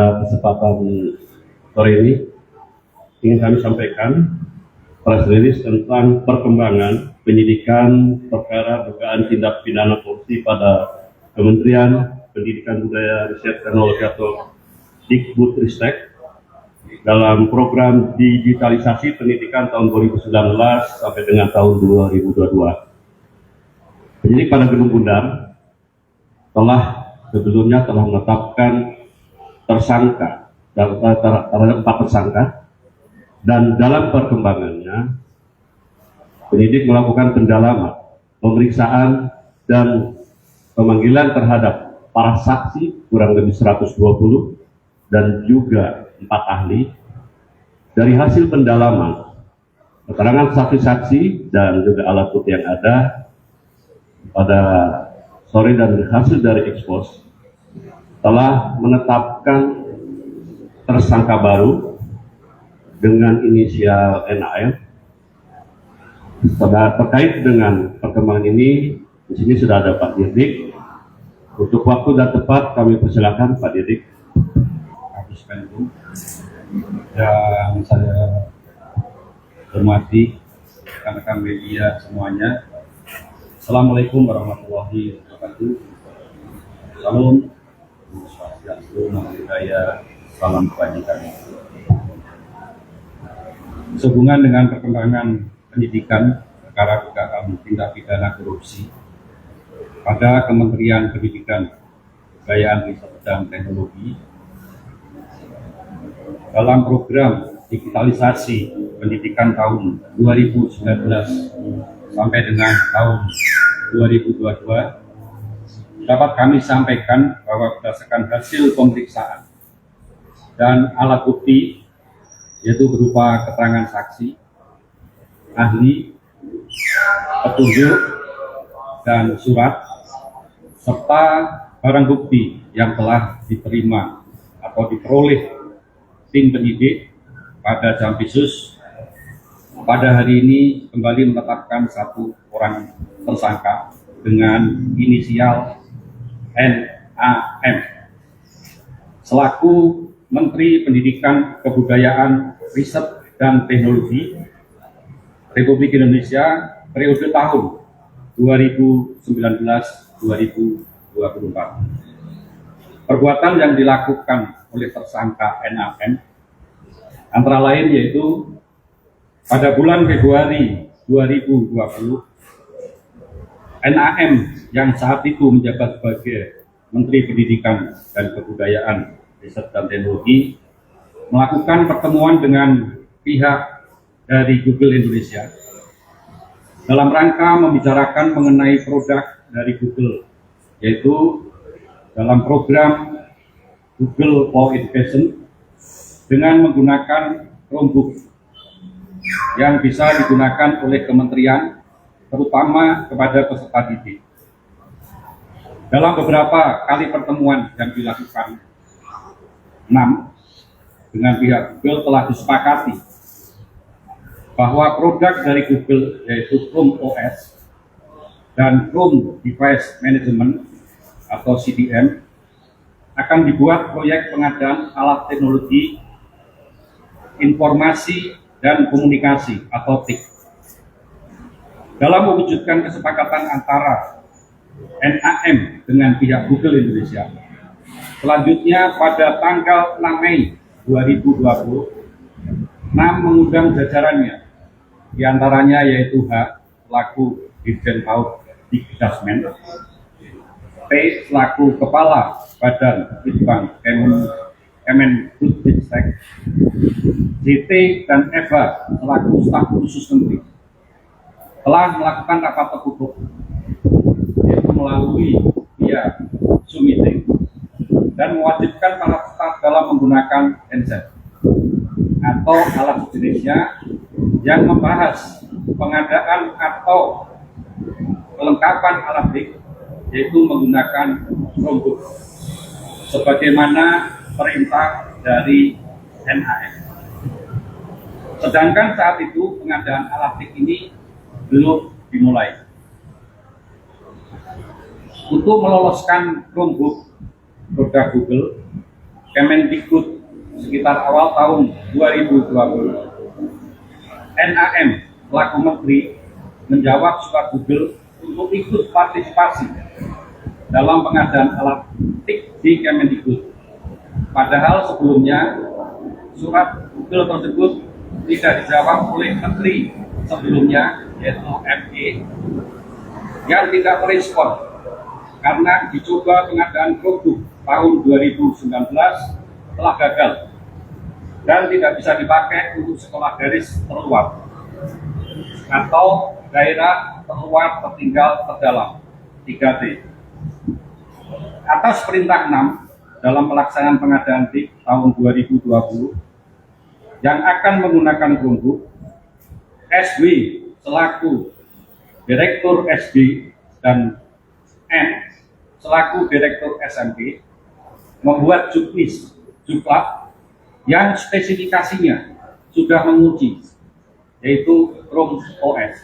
pada kesempatan sore ini ingin kami sampaikan press release tentang perkembangan penyidikan perkara dugaan tindak pidana korupsi pada Kementerian Pendidikan Budaya Riset Teknologi atau Dikbudristek dalam program digitalisasi pendidikan tahun 2019 sampai dengan tahun 2022. Penyidik pada Gedung Bundar sebelumnya telah menetapkan tersangka terhadap 4 tersangka, dan dalam perkembangannya penyidik melakukan pendalaman, pemeriksaan dan pemanggilan terhadap para saksi kurang lebih 120 dan juga 4 ahli. Dari hasil pendalaman, keterangan saksi-saksi dan juga alat bukti yang ada pada sore dan hasil dari ekspos telah menetapkan tersangka baru dengan inisial NAM. Terkait dengan perkembangan ini, di sini sudah ada Pak Dirdik. Untuk waktu dan tepat kami persilakan Pak Dirdik. Habis Menlu yang saya hormati rekan-rekan media semuanya. Assalamualaikum warahmatullahi wabarakatuh. Salam, swastiastu, namo buddhaya, salam kebajikan. Sehubungan dengan perkembangan penyidikan perkara dugaan tindak pidana korupsi pada Kementerian Pendidikan, Kebudayaan, Riset dan Teknologi dalam program digitalisasi pendidikan tahun 2019 sampai dengan tahun 2022, dapat kami sampaikan bahwa berdasarkan hasil pemeriksaan dan alat bukti, yaitu berupa keterangan saksi, ahli, petunjuk, dan surat, serta barang bukti yang telah diterima atau diperoleh tim penyidik pada Jampisus, pada hari ini kembali menetapkan 1 orang tersangka dengan inisial NAM selaku Menteri Pendidikan, Kebudayaan, Riset dan Teknologi Republik Indonesia periode tahun 2019-2024. Perbuatan yang dilakukan oleh tersangka NAM antara lain yaitu pada bulan Februari 2020, NAM yang saat itu menjabat sebagai Menteri Pendidikan dan Kebudayaan, Riset dan Teknologi melakukan pertemuan dengan pihak dari Google Indonesia dalam rangka membicarakan mengenai produk dari Google, yaitu dalam program Google for Education dengan menggunakan Chromebook yang bisa digunakan oleh kementerian, terutama kepada peserta didik. Dalam beberapa kali pertemuan yang dilakukan dengan pihak Google telah disepakati bahwa produk dari Google yaitu Chrome OS dan Chrome Device Management atau CDM akan dibuat proyek pengadaan alat teknologi informasi dan komunikasi atau TIK. Dalam mewujudkan kesepakatan antara NAM dengan pihak Google Indonesia, selanjutnya pada tanggal 6 Mei 2020, NAM mengundang jajarannya, diantaranya yaitu H selaku Dirjen PAUD Dikdasmen, P selaku Kepala Badan Litbang Kemendikbudristek, JT dan Eva selaku staf khusus menteri telah melakukan rapat tertutup, yaitu melalui via Zoom meeting, dan mewajibkan para staf dalam menggunakan handset atau alat sejenisnya yang membahas pengadaan atau kelengkapan alat TIK, yaitu menggunakan Chromebook sebagaimana perintah dari NAM. Sedangkan saat itu pengadaan alat TIK ini belum dimulai. Untuk meloloskan Chromebook produk Google, Kemendikbud sekitar awal tahun 2020, NAM selaku Menteri menjawab surat Google untuk ikut partisipasi dalam pengadaan alat TIK di Kemendikbud. Padahal sebelumnya surat Google tersebut tidak dijawab oleh Menteri sebelumnya, yaitu ME, yang tidak merespon karena dicoba pengadaan produk tahun 2019 telah gagal dan tidak bisa dipakai untuk sekolah garis terluar atau daerah terluar tertinggal terdalam 3T. Atas perintah 6 dalam pelaksanaan pengadaan TIK tahun 2020 yang akan menggunakan Chromebook, SW selaku Direktur SD dan N selaku Direktur SMP membuat juknis juklap yang spesifikasinya sudah menguji, yaitu Chrome OS.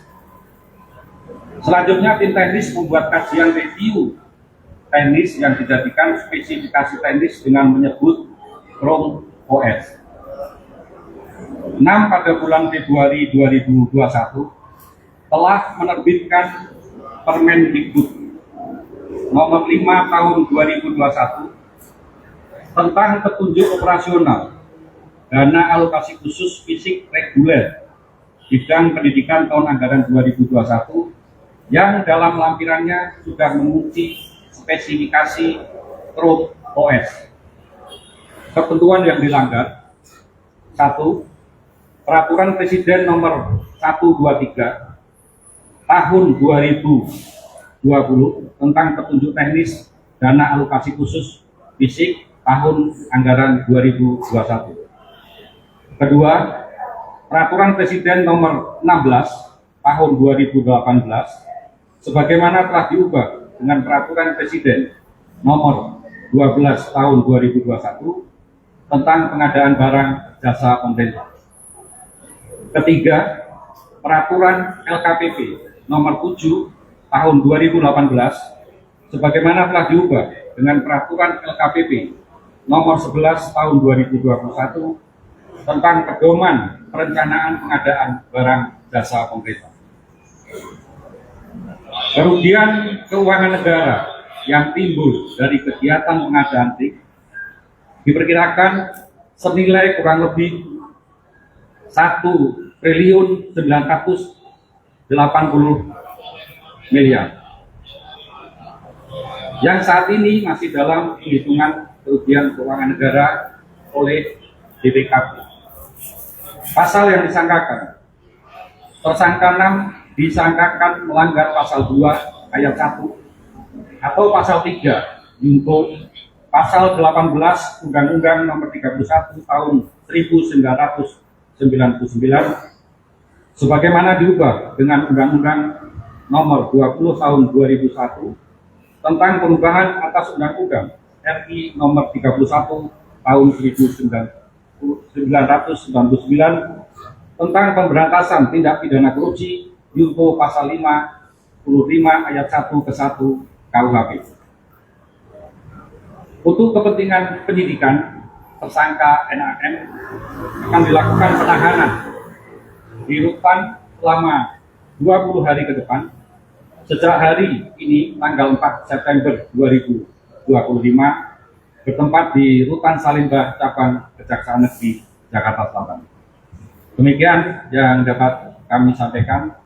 Selanjutnya tim teknis membuat kajian review teknis yang dijadikan spesifikasi teknis dengan menyebut Chrome OS. 6 pada bulan Februari 2021 telah menerbitkan Permendikbud nomor 5 tahun 2021 tentang petunjuk operasional dana alokasi khusus fisik reguler bidang pendidikan tahun anggaran 2021 yang dalam lampirannya sudah menguji spesifikasi Chrome OS. Ketentuan yang dilanggar: 1. Peraturan Presiden nomor 123 tahun 2020 tentang petunjuk teknis dana alokasi khusus fisik tahun anggaran 2021. Kedua, Peraturan Presiden nomor 16 tahun 2018 sebagaimana telah diubah dengan Peraturan Presiden nomor 12 tahun 2021 tentang pengadaan barang jasa pemerintah. Ketiga, Peraturan LKPP nomor 7 tahun 2018 sebagaimana telah diubah dengan Peraturan LKPP nomor 11 tahun 2021 tentang pedoman perencanaan pengadaan barang jasa pemerintah. Kerugian keuangan negara yang timbul dari kegiatan pengadaan TIK diperkirakan senilai kurang lebih 1.980 miliar, yang saat ini masih dalam penghitungan kerugian keuangan negara oleh BPKP. Pasal yang disangkakan: tersangka 6 disangkakan melanggar pasal 2 ayat 1 atau pasal 3 junto pasal 18 Undang-Undang nomor 31 tahun 1999 sebagaimana diubah dengan Undang-Undang nomor 20 tahun 2001 tentang perubahan atas Undang-Undang RI nomor 31 tahun 1999 tentang pemberantasan tindak pidana korupsi junto pasal 55 ayat 1 ke 1 KUHP. Untuk kepentingan penyidikan, tersangka NAM akan dilakukan penahanan di rutan selama 20 hari ke depan sejak hari ini tanggal 4 September 2025 bertempat di Rutan Salemba Cabang Kejaksaan Negeri Jakarta Selatan. Demikian yang dapat kami sampaikan.